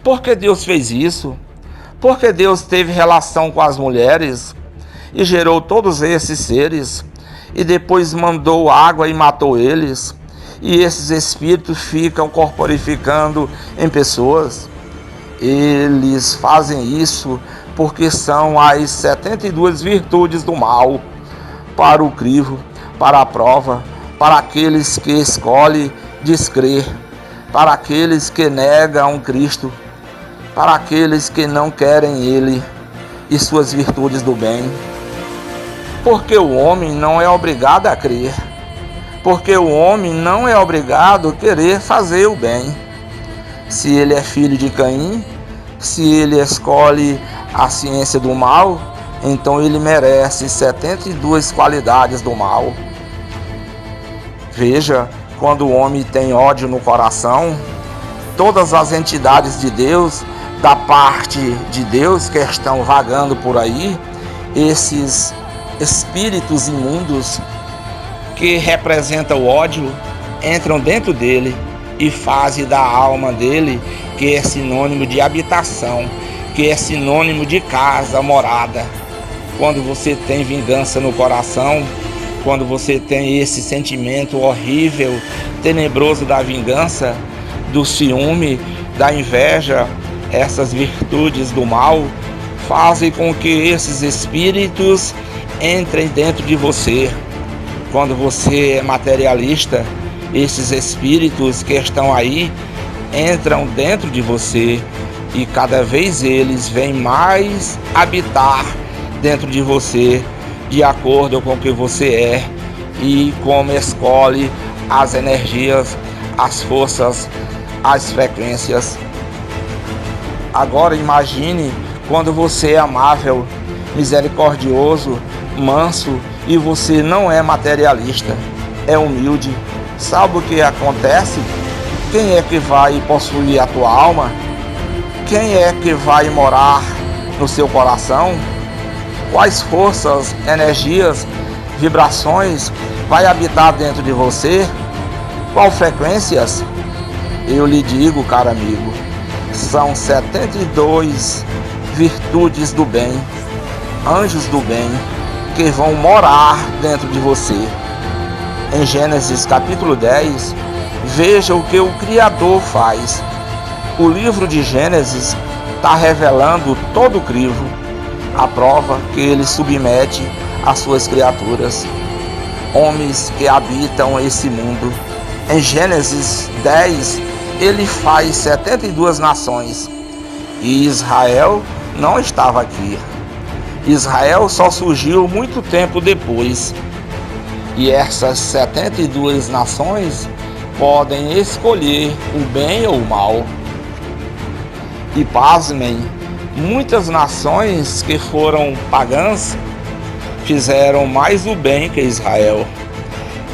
Por que Deus fez isso? Porque Deus teve relação com as mulheres e gerou todos esses seres, e depois mandou água e matou eles, e esses espíritos ficam corporificando em pessoas. Eles fazem isso porque são as 72 virtudes do mal, para o crivo, para a prova, para aqueles que escolhem descrer, para aqueles que negam Cristo, para aqueles que não querem Ele e suas virtudes do bem. Porque o homem não é obrigado a crer, porque o homem não é obrigado a querer fazer o bem. Se ele é filho de Caim, se ele escolhe a ciência do mal, então ele merece 72 qualidades do mal. Veja, quando o homem tem ódio no coração, todas as entidades de Deus, da parte de Deus que estão vagando por aí, esses espíritos imundos que representam o ódio, entram dentro dele e fazem da alma dele, que é sinônimo de habitação, que é sinônimo de casa, morada. Quando você tem vingança no coração, quando você tem esse sentimento horrível, tenebroso da vingança, do ciúme, da inveja, essas virtudes do mal fazem com que esses espíritos entrem dentro de você. Quando você é materialista, esses espíritos que estão aí entram dentro de você e cada vez eles vêm mais habitar dentro de você, de acordo com o que você é e como escolhe as energias, as forças, as frequências. Agora imagine quando você é amável, misericordioso, manso e você não é materialista, é humilde. Sabe o que acontece? Quem é que vai possuir a tua alma? Quem é que vai morar no seu coração? Quais forças, energias, vibrações vai habitar dentro de você? Qual frequências? Eu lhe digo, caro amigo, são 72 virtudes do bem, anjos do bem, que vão morar dentro de você. Em Gênesis capítulo 10, veja o que o Criador faz. O livro de Gênesis está revelando todo o crivo, a prova que ele submete às suas criaturas, homens que habitam esse mundo. Em Gênesis 10, ele faz 72 nações e Israel não estava aqui. Israel só surgiu muito tempo depois. E essas 72 nações podem escolher o bem ou o mal. E pasmem, muitas nações que foram pagãs fizeram mais o bem que Israel.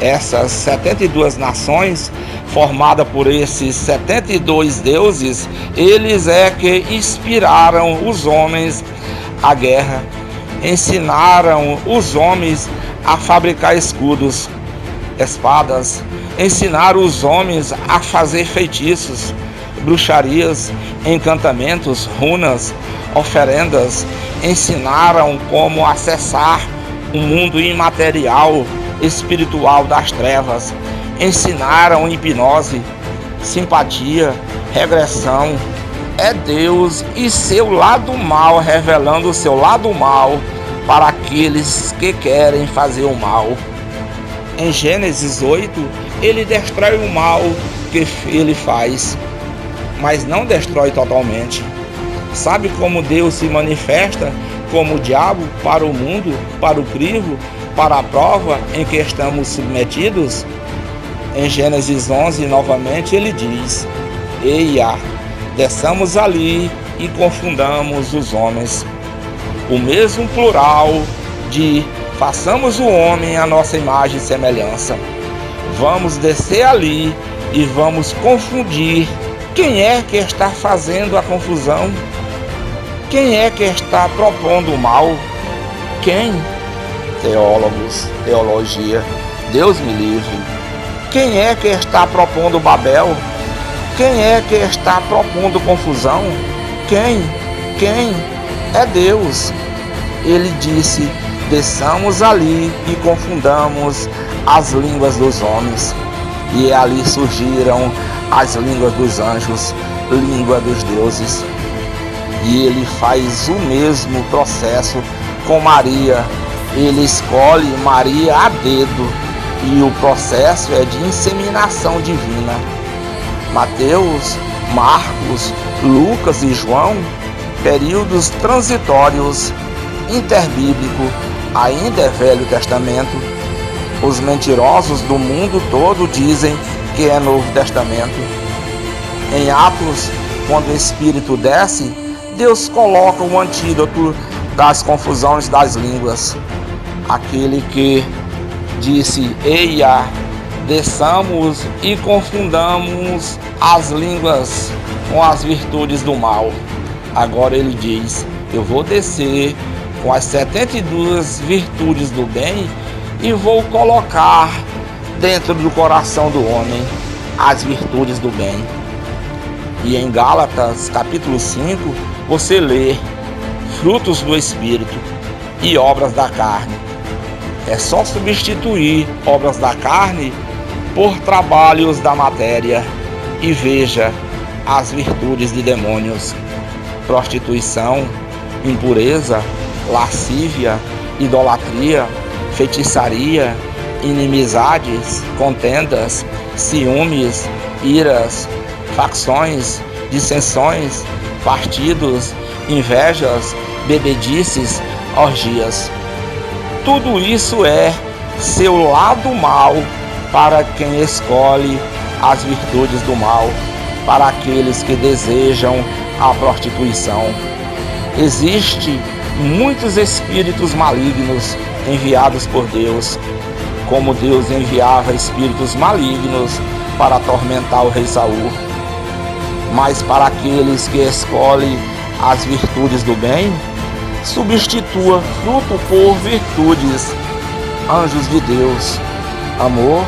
Essas 72 nações, formadas por esses 72 deuses, eles é que inspiraram os homens à guerra, ensinaram os homens a fabricar escudos, espadas, ensinaram os homens a fazer feitiços, bruxarias, encantamentos, runas, oferendas, ensinaram como acessar o mundo imaterial, espiritual das trevas, ensinaram hipnose, simpatia, regressão. É Deus e seu lado mal, revelando o seu lado mal para aqueles que querem fazer o mal. Em Gênesis 8, ele destrói o mal que ele faz, mas não destrói totalmente. Sabe como Deus se manifesta como o diabo para o mundo, para o crivo, para a prova em que estamos submetidos? Em Gênesis 11, novamente, ele diz: Eia, desçamos ali e confundamos os homens. O mesmo plural de façamos o homem à nossa imagem e semelhança. Vamos descer ali e vamos confundir. Quem é que está fazendo a confusão? Quem é que está propondo o mal? Quem? Teólogos, teologia, Deus me livre. Quem é que está propondo Babel? Quem é que está propondo confusão? Quem? É Deus. Ele disse: desçamos ali e confundamos as línguas dos homens. E ali surgiram as línguas dos anjos, língua dos deuses. E ele faz o mesmo processo com Maria. Ele escolhe Maria a dedo e o processo é de inseminação divina. Mateus, Marcos, Lucas e João, períodos transitórios, interbíblico, ainda é Velho Testamento. Os mentirosos do mundo todo dizem que é Novo Testamento. Em Atos, quando o Espírito desce, Deus coloca o antídoto das confusões das línguas. Aquele que disse: Eia, desçamos e confundamos as línguas com as virtudes do mal. Agora ele diz: eu vou descer com as 72 virtudes do bem e vou colocar dentro do coração do homem as virtudes do bem. E em Gálatas capítulo 5 você lê frutos do Espírito e obras da carne. É só substituir obras da carne por trabalhos da matéria e veja as virtudes de demônios: prostituição, impureza, lascívia, idolatria, feitiçaria, inimizades, contendas, ciúmes, iras, facções, dissensões, partidos, invejas, bebedices, orgias. Tudo isso é seu lado mal para quem escolhe as virtudes do mal, para aqueles que desejam a prostituição. Existem muitos espíritos malignos enviados por Deus, como Deus enviava espíritos malignos para atormentar o rei Saul. Mas para aqueles que escolhem as virtudes do bem, substitua fruto por virtudes: anjos de Deus, amor,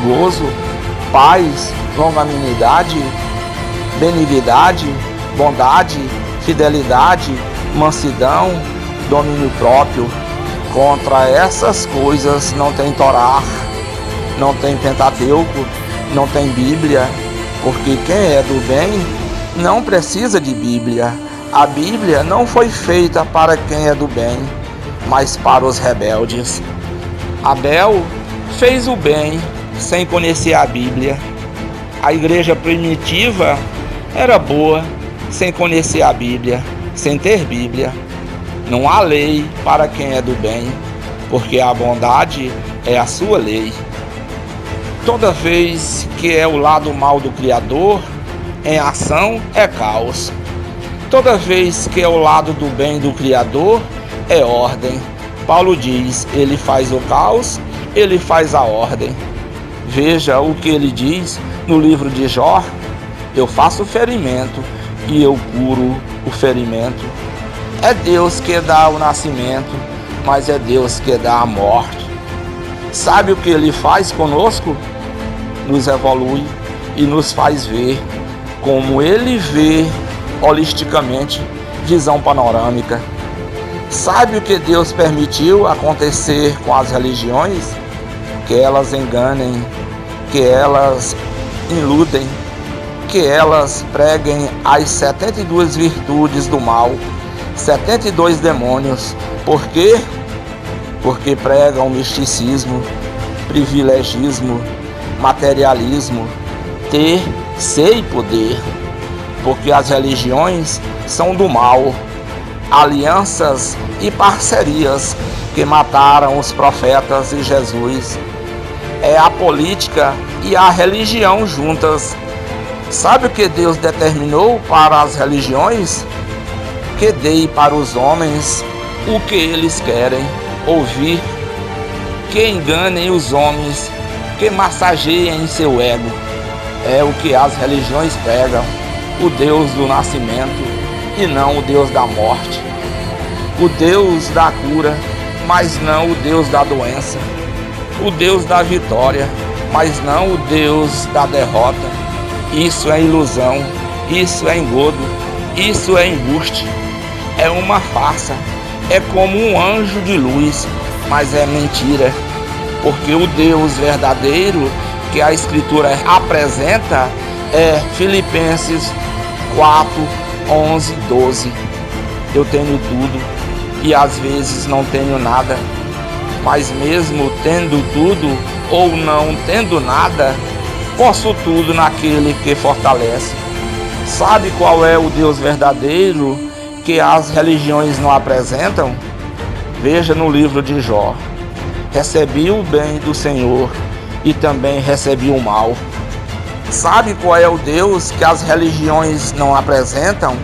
gozo, paz, longanimidade, benignidade, bondade, fidelidade, mansidão, domínio próprio. Contra essas coisas não tem Torá, não tem Pentateuco, não tem Bíblia, porque quem é do bem não precisa de Bíblia. A Bíblia não foi feita para quem é do bem, mas para os rebeldes. Abel fez o bem sem conhecer a Bíblia. A igreja primitiva era boa sem conhecer a Bíblia, sem ter Bíblia. Não há lei para quem é do bem, porque a bondade é a sua lei. Toda vez que é o lado mal do Criador, em ação é caos. Toda vez que é o lado do bem do Criador, é ordem. Paulo diz: ele faz o caos, ele faz a ordem. Veja o que ele diz no livro de Jó: eu faço ferimento e eu curo o ferimento. É Deus que dá o nascimento, mas é Deus que dá a morte. Sabe o que ele faz conosco? Nos evolui e nos faz ver como ele vê holisticamente, visão panorâmica. Sabe o que Deus permitiu acontecer com as religiões? Que elas enganem, que elas iludem, que elas preguem as 72 virtudes do mal, 72 demônios. Por quê? Porque pregam misticismo, privilegismo, materialismo, ter, ser e poder. Porque as religiões são do mal, alianças e parcerias que mataram os profetas e Jesus. é a política e a religião juntas. Sabe o que Deus determinou para as religiões? Que dê para os homens o que eles querem ouvir, que enganem os homens, que massageiem seu ego. É o que as religiões pregam, o Deus do nascimento e não o Deus da morte, o Deus da cura, mas não o Deus da doença, o Deus da vitória, mas não o Deus da derrota. Isso é ilusão, isso é engodo, isso é embuste, é uma farsa, é como um anjo de luz, mas é mentira, porque o Deus verdadeiro que a Escritura apresenta é Filipenses 4, 11, 12. Eu tenho tudo e às vezes não tenho nada, mas mesmo tendo tudo ou não tendo nada, posso tudo naquele que fortalece. Sabe qual é o Deus verdadeiro que as religiões não apresentam? Veja no livro de Jó. Recebi o bem do Senhor e também recebi o mal. Sabe qual é o Deus que as religiões não apresentam?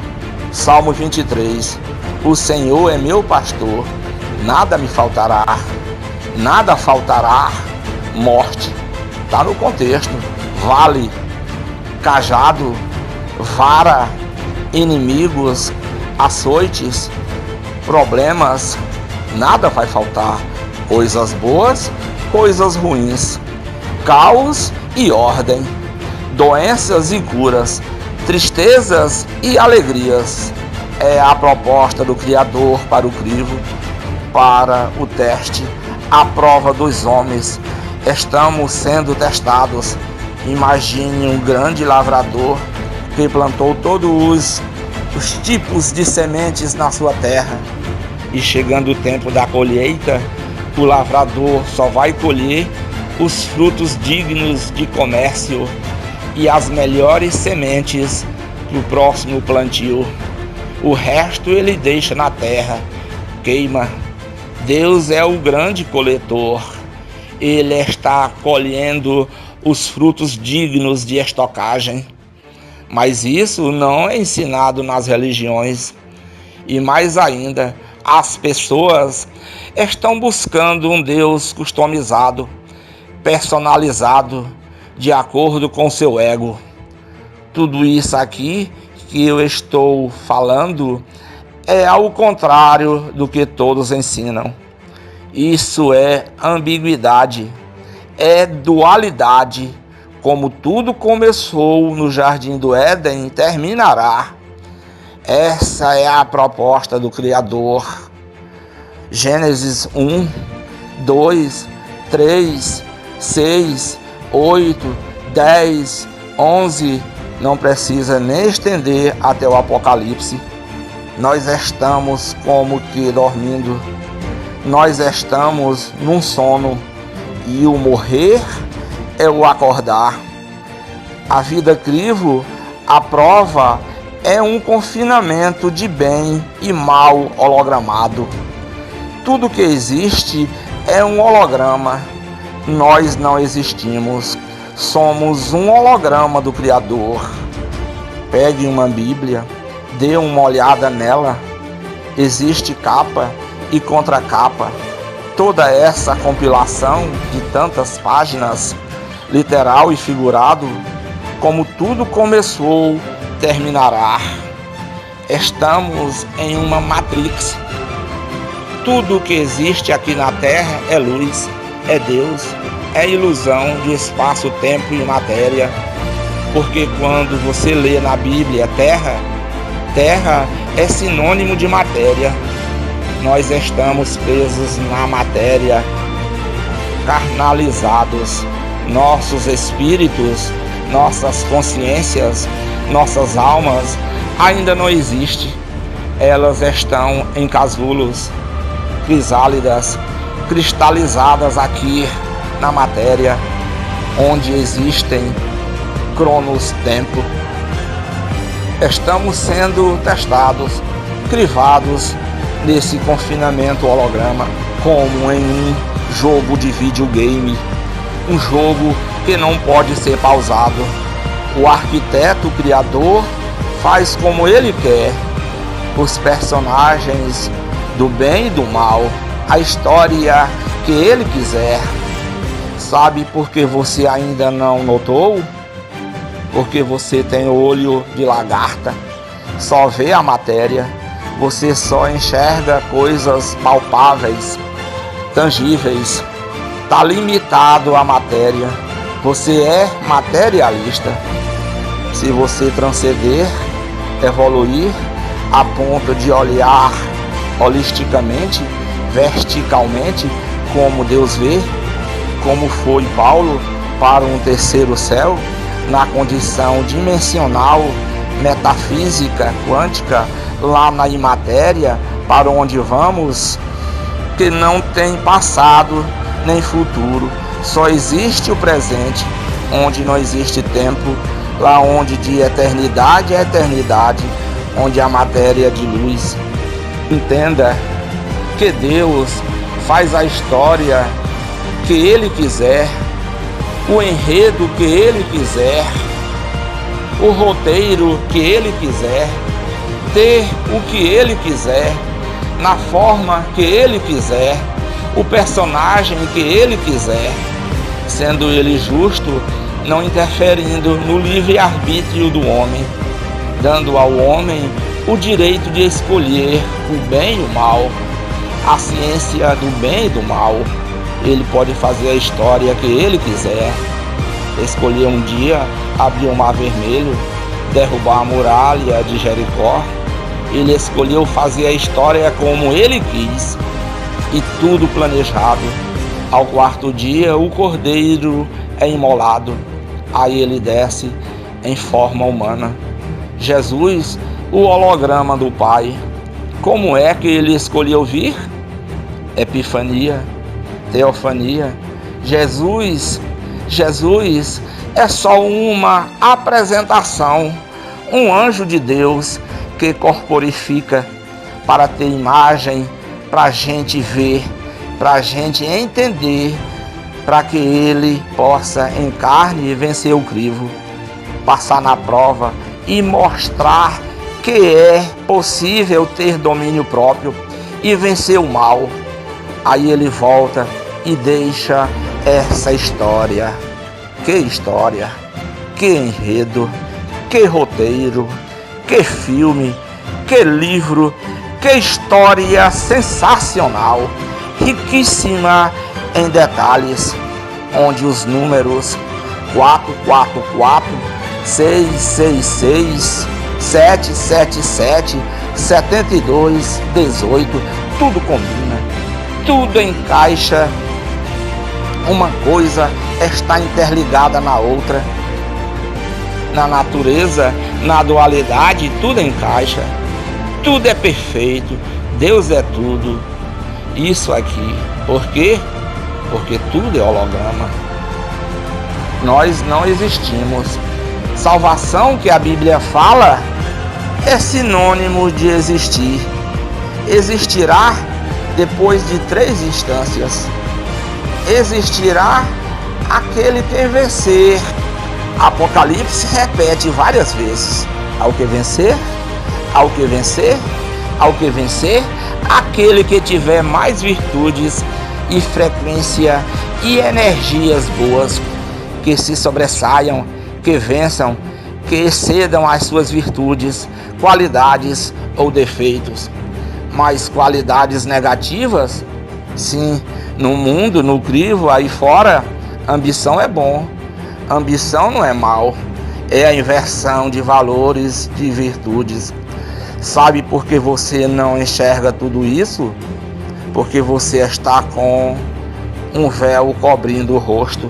Salmo 23. O Senhor é meu pastor, nada me faltará. Nada faltará. Morte. Está no contexto. Vale, cajado, vara, inimigos, açoites, problemas, nada vai faltar. Coisas boas, coisas ruins, caos e ordem, doenças e curas, tristezas e alegrias. É a proposta do Criador para o crivo, para o teste, a prova dos homens. Estamos sendo testados. Imagine um grande lavrador que plantou todos os tipos de sementes na sua terra. E chegando o tempo da colheita, o lavrador só vai colher os frutos dignos de comércio e as melhores sementes para o próximo plantio. O resto ele deixa na terra, queima. Deus é o grande coletor. Ele está colhendo os frutos dignos de estocagem. Mas isso não é ensinado nas religiões. E mais ainda, as pessoas estão buscando um Deus customizado, personalizado, de acordo com seu ego. Tudo isso aqui que eu estou falando é ao contrário do que todos ensinam. Isso é ambiguidade, é dualidade. Como tudo começou no Jardim do Éden, terminará. Essa é a proposta do Criador. Gênesis 1, 2, 3, 6, 8, 10, 11. Não precisa nem estender até o Apocalipse. Nós estamos como que dormindo. Nós estamos num sono. E o morrer é o acordar. A vida crivo, a prova, é um confinamento de bem e mal hologramado. Tudo que existe é um holograma. Nós não existimos. Somos um holograma do Criador. Pegue uma Bíblia, dê uma olhada nela. Existe capa e contracapa. Toda essa compilação de tantas páginas, literal e figurado, como tudo começou, terminará. Estamos em uma Matrix. Tudo que existe aqui na Terra é luz, é Deus, é ilusão de espaço, tempo e matéria. Porque quando você lê na Bíblia terra, terra é sinônimo de matéria. Nós estamos presos na matéria, carnalizados. Nossos espíritos, nossas consciências, nossas almas ainda não existem. Elas estão em casulos, crisálidas, cristalizadas aqui na matéria, onde existem cronos tempo. Estamos sendo testados, crivados nesse confinamento holograma, como em um jogo de videogame. um jogo que não pode ser pausado. O arquiteto, o criador, faz como ele quer. Os personagens do bem e do mal, a história que ele quiser. Sabe por que você ainda não notou? Porque você tem olho de lagarta, só vê a matéria, você só enxerga coisas palpáveis, tangíveis, está limitado à matéria, você é materialista. Se você transcender, evoluir, a ponto de olhar holisticamente, verticalmente, como Deus vê, como foi Paulo para um terceiro céu, na condição dimensional, metafísica, quântica, lá na imatéria, para onde vamos, que não tem passado nem futuro, só existe o presente, onde não existe tempo, lá onde de eternidade a eternidade, onde a matéria é de luz. Entenda que Deus faz a história que Ele quiser, o enredo que Ele quiser, o roteiro que Ele quiser, ter o que Ele quiser, na forma que Ele quiser, o personagem que Ele quiser, sendo Ele justo, não interferindo no livre-arbítrio do homem, dando ao homem o direito de escolher o bem e o mal, a ciência do bem e do mal. Ele pode fazer a história que ele quiser, escolher um dia abrir o mar vermelho, derrubar a muralha de Jericó. Ele escolheu fazer a história como ele quis, e tudo planejado. Ao quarto dia o cordeiro é imolado, aí ele desce em forma humana. Jesus, o holograma do Pai. Como é que ele escolheu vir? Epifania, teofania. Jesus é só uma apresentação, um anjo de Deus que corporifica para ter imagem, para a gente ver, para a gente entender, para que ele possa em carne vencer o crivo, passar na prova e mostrar que é possível ter domínio próprio e vencer o mal. Aí ele volta e deixa essa história. Que história, que enredo, que roteiro, que filme, que livro, que história sensacional, riquíssima em detalhes, onde os números 444, 666, 777, 72, 18, tudo combina, tudo encaixa. Uma coisa está interligada na outra. Na natureza, na dualidade, tudo encaixa. Tudo é perfeito. Deus é tudo. Isso aqui. Por quê? Porque tudo é holograma. Nós não existimos. Salvação, que a Bíblia fala, é sinônimo de existir. Existirá depois de 3 instâncias. Existirá aquele que vencer. Apocalipse repete várias vezes: ao que vencer, ao que vencer, ao que vencer, aquele que tiver mais virtudes e frequência e energias boas, que se sobressaiam, que vençam, que excedam as suas virtudes, qualidades ou defeitos. Mas qualidades negativas, sim, no mundo, no crivo, aí fora, ambição é bom, ambição não é mal, é a inversão de valores, de virtudes. Sabe por que você não enxerga tudo isso? Porque você está com um véu cobrindo o rosto.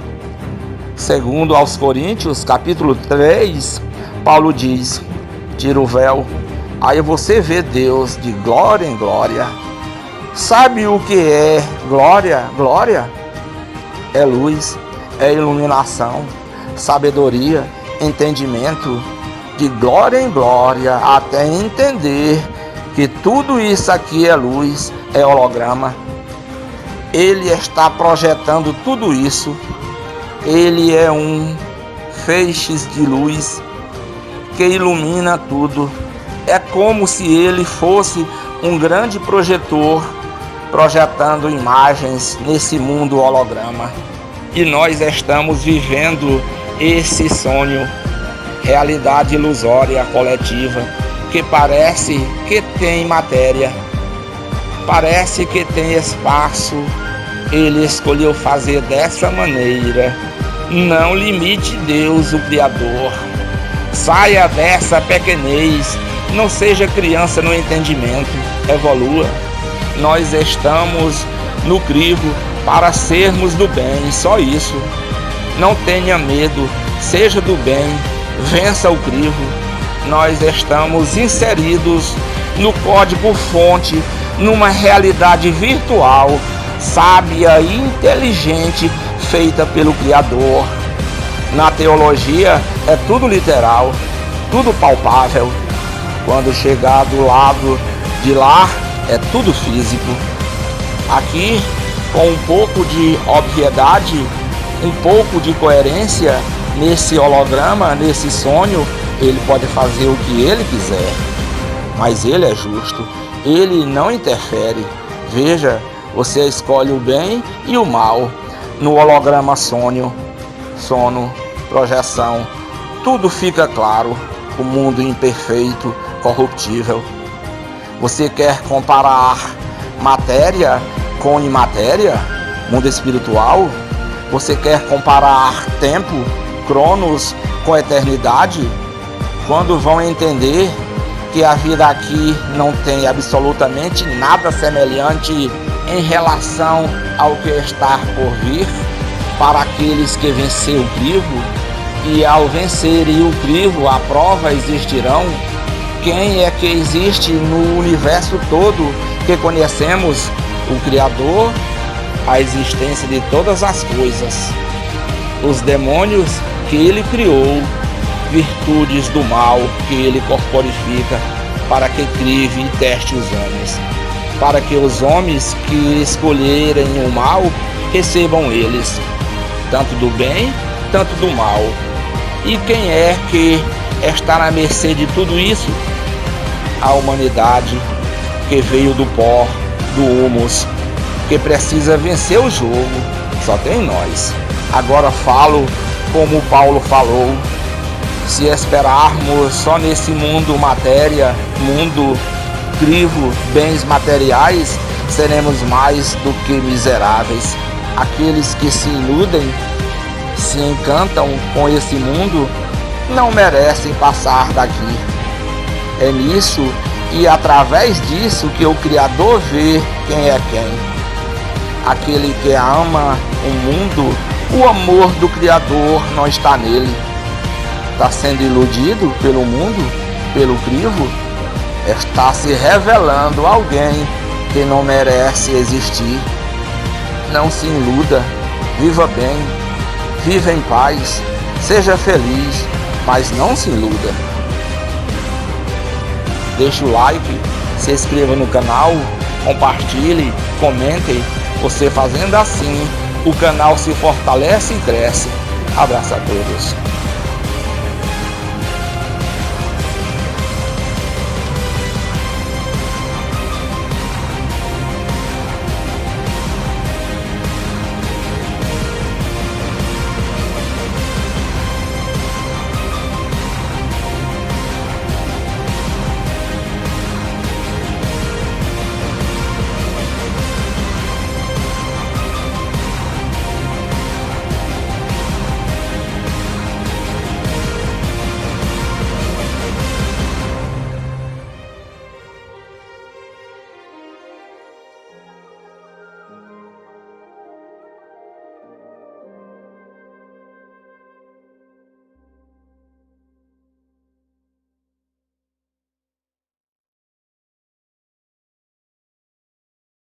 Segundo aos Coríntios, capítulo 3, Paulo diz: tira o véu, aí você vê Deus de glória em glória. Sabe o que é glória? Glória é luz, é iluminação, sabedoria, entendimento, de glória em glória, até entender que tudo isso aqui é luz, é holograma. Ele está projetando tudo isso Ele é um feixes de luz que ilumina tudo. É como se ele fosse um grande projetor projetando imagens nesse mundo holograma. E nós estamos vivendo esse sonho, realidade ilusória coletiva, que parece que tem matéria, parece que tem espaço. Ele escolheu fazer dessa maneira. Não limite Deus, o Criador. Saia dessa pequenez, não seja criança no entendimento, evolua. Nós estamos no crivo para sermos do bem, só isso. Não tenha medo, seja do bem, vença o crivo. Nós estamos inseridos no código-fonte, numa realidade virtual, sábia e inteligente, feita pelo Criador. Na teologia é tudo literal, tudo palpável. Quando chegar do lado de lá, é tudo físico. Aqui, com um pouco de obviedade, um pouco de coerência, nesse holograma, nesse sonho, ele pode fazer o que ele quiser. Mas ele é justo, ele não interfere. Veja, você escolhe o bem e o mal. No holograma sono, projeção, tudo fica claro. O mundo imperfeito, corruptível. Você quer comparar matéria com imatéria? Mundo espiritual? Você quer comparar tempo, cronos, com eternidade? Quando vão entender que a vida aqui não tem absolutamente nada semelhante em relação ao que está por vir, para aqueles que venceram o crivo, e ao vencerem o crivo, a prova existirão. Quem é que existe no universo todo que conhecemos? O Criador, a existência de todas as coisas. Os demônios que ele criou, virtudes do mal que ele corporifica para que crive e teste os homens, para que os homens que escolherem o mal recebam eles, tanto do bem, tanto do mal. E quem é que está na mercê de tudo isso? A humanidade que veio do pó, do humus, que precisa vencer o jogo. Só tem nós. Agora falo como Paulo falou: se esperarmos só nesse mundo matéria, mundo crivo, bens materiais, seremos mais do que miseráveis. Aqueles que se iludem, se encantam com esse mundo, não merecem passar daqui. É nisso e através disso que o Criador vê quem é quem. Aquele que ama o mundo, o amor do Criador não está nele. Está sendo iludido pelo mundo, pelo crivo, está se revelando alguém que não merece existir. Não se iluda, viva bem, viva em paz, seja feliz, mas não se iluda. Deixe o like, se inscreva no canal, compartilhe, comente. Você fazendo assim, o canal se fortalece e cresce. Abraço a todos.